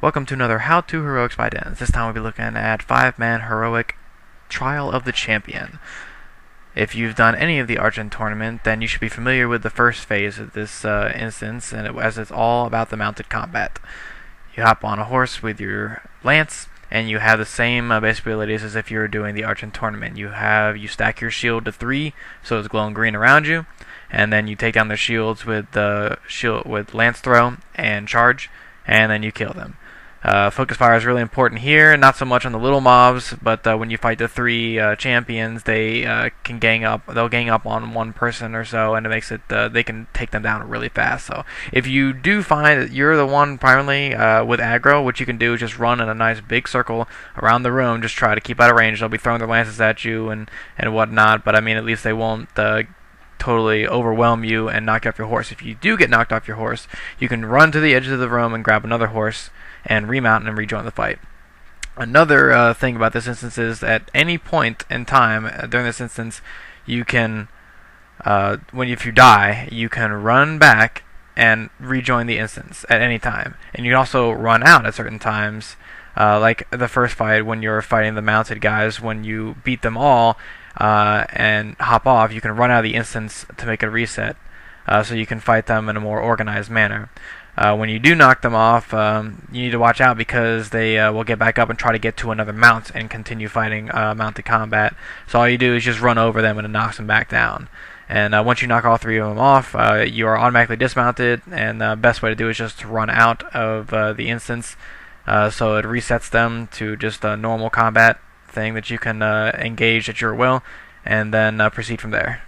Welcome to another How To Heroics by Denz. This time we'll be looking at 5-man heroic Trial of the Champion. If you've done any of the Argent tournament, then you should be familiar with the first phase of this instance, as it's all about the mounted combat. You hop on a horse with your lance, and you have the same basic abilities as if you were doing the Argent tournament. You stack your shield to 3, so it's glowing green around you, and then you take down their shields with lance throw and charge, and then you kill them. Focus fire is really important here, not so much on the little mobs, but when you fight the 3 champions, they can gang up. They'll gang up on one person or so, and it makes it they can take them down really fast. So if you do find that you're the one primarily with aggro, what you can do is just run in a nice big circle around the room. Just try to keep out of range. They'll be throwing their lances at you and whatnot, but I mean, at least they won't totally overwhelm you and knock you off your horse. If you do get knocked off your horse, you can run to the edge of the room and grab another horse and remount and rejoin the fight. Another thing about this instance is at any point in time during this instance, you can, if you die, you can run back and rejoin the instance at any time. And you can also run out at certain times, like the first fight when you're fighting the mounted guys. When you beat them all and hop off, you can run out of the instance to make a reset, so you can fight them in a more organized manner. When you do knock them off, you need to watch out because they will get back up and try to get to another mount and continue fighting mounted combat. So all you do is just run over them and it knocks them back down. And once you knock all 3 of them off, you are automatically dismounted, and the best way to do it is just to run out of the instance, so it resets them to just a normal combat thing that you can engage at your will, and then proceed from there.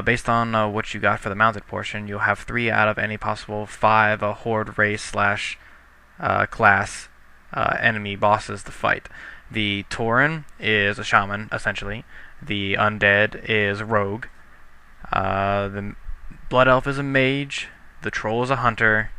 Based on what you got for the mounted portion, you'll have 3 out of any possible 5 horde race / class enemy bosses to fight. The Tauren is a shaman, essentially. The undead is rogue. The blood elf is a mage. The troll is a hunter.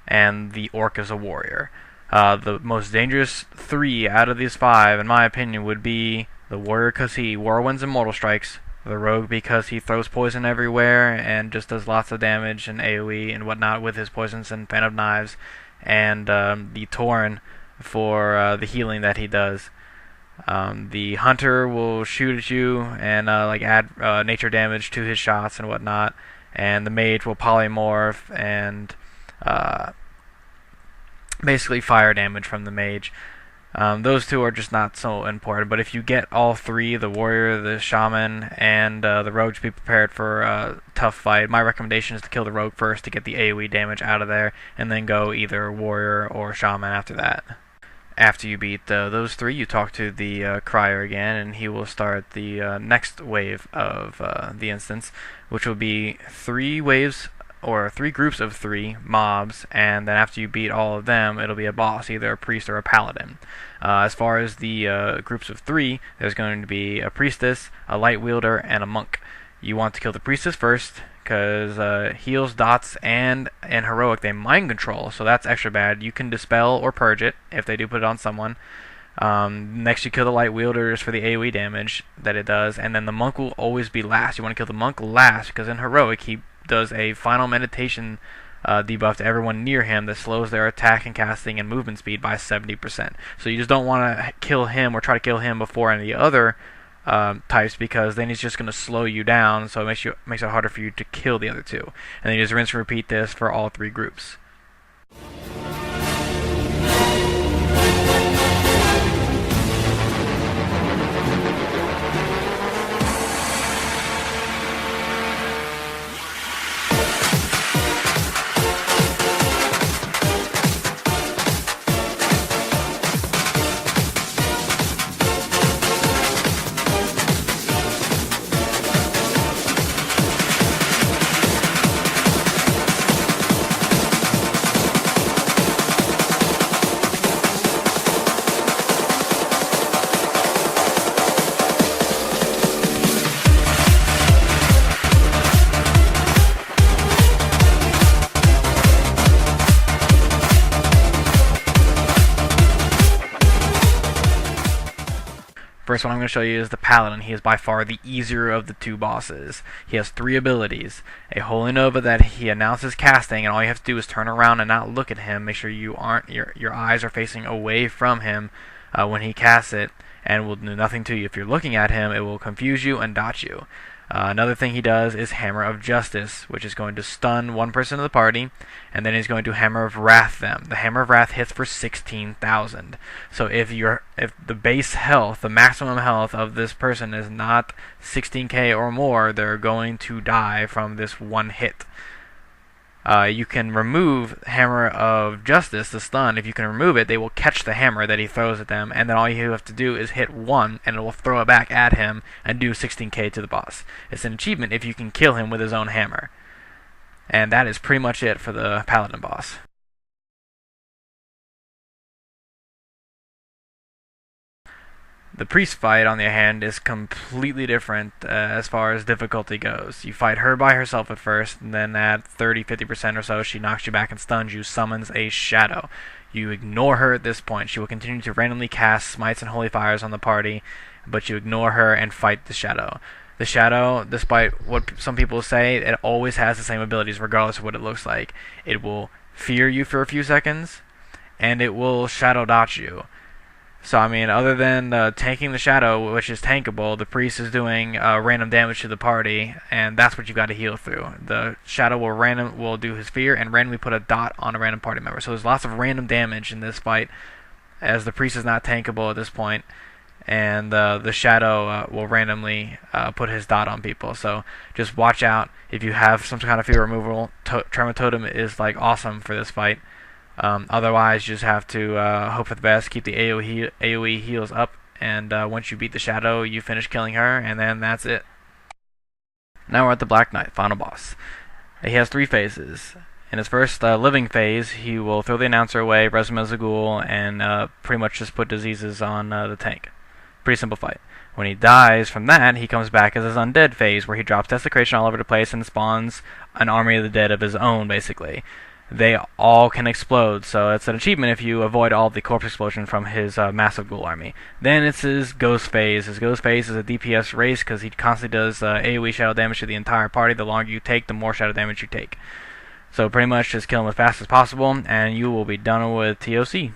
And the orc is a warrior. The most dangerous 3 out of these 5, in my opinion, would be the warrior because he whirlwinds and mortal strikes, the rogue because he throws poison everywhere and just does lots of damage and AoE and whatnot with his poisons and fan of knives, and the Tauren for the healing that he does. The hunter will shoot at you and add nature damage to his shots and whatnot, and the mage will polymorph and basically fire damage from the mage. Those 2 are just not so important, but if you get all 3, the warrior, the shaman, and the rogue, to be prepared for a tough fight. My recommendation is to kill the rogue first to get the AoE damage out of there, and then go either warrior or shaman after that. After you beat those 3, you talk to the crier again, and he will start the next wave of the instance, which will be 3 waves or 3 groups of 3 mobs, and then after you beat all of them, it'll be a boss, either a priest or a paladin. As far as the groups of 3, there's going to be a priestess, a light wielder, and a monk. You want to kill the priestess first, because heals, dots, and in heroic they mind control, so that's extra bad. You can dispel or purge it if they do put it on someone. Next you kill the light wielder just for the AoE damage that it does, and then the monk will always be last. You want to kill the monk last, because in heroic he does a final meditation debuff to everyone near him that slows their attack and casting and movement speed by 70%. So you just don't want to kill him or try to kill him before any of the other types, because then he's just going to slow you down, so it makes it harder for you to kill the other 2. And then you just rinse and repeat this for all 3 groups. first one I'm going to show you is the Paladin. He is by far the easier of the two bosses. He has 3 abilities. A Holy Nova that he announces casting, and all you have to do is turn around and not look at him. Make sure you aren't your eyes are facing away from him when he casts it, and will do nothing to you. If you're looking at him, it will confuse you and dot you. Another thing he does is Hammer of Justice, which is going to stun one person of the party, and then he's going to Hammer of Wrath them. The Hammer of Wrath hits for 16,000. So if the base health, the maximum health of this person is not 16k or more, they're going to die from this one hit. You can remove Hammer of Justice, the stun. If you can remove it, they will catch the hammer that he throws at them, and then all you have to do is hit 1, and it will throw it back at him and do 16k to the boss. It's an achievement if you can kill him with his own hammer. And that is pretty much it for the Paladin boss. The priest fight, on the other hand, is completely different as far as difficulty goes. You fight her by herself at first, and then at 30-50% or so, she knocks you back and stuns you, summons a shadow. You ignore her at this point. She will continue to randomly cast smites and holy fires on the party, but you ignore her and fight the shadow. The shadow, despite what some people say, it always has the same abilities regardless of what it looks like. It will fear you for a few seconds, and it will shadow dot you. So, I mean, other than tanking the shadow, which is tankable, the priest is doing random damage to the party, and that's what you got to heal through. The shadow will do his fear and randomly put a dot on a random party member. So there's lots of random damage in this fight, as the priest is not tankable at this point, and the shadow will randomly put his dot on people. So just watch out. If you have some kind of fear removal, Tremor Totem is like awesome for this fight. Otherwise, you just have to hope for the best, keep the AoE heals up, and once you beat the shadow, you finish killing her, and then that's it. Now we're at the Black Knight, final boss. He has 3 phases. In his first living phase, he will throw the announcer away, res him as a ghoul, and pretty much just put diseases on the tank. Pretty simple fight. When he dies from that, he comes back as his undead phase, where he drops desecration all over the place and spawns an army of the dead of his own, basically. They all can explode, so it's an achievement if you avoid all the corpse explosion from his massive ghoul army. Then it's his ghost phase. His ghost phase is a DPS race because he constantly does AoE shadow damage to the entire party. The longer you take, the more shadow damage you take. So pretty much just kill him as fast as possible, and you will be done with TOC.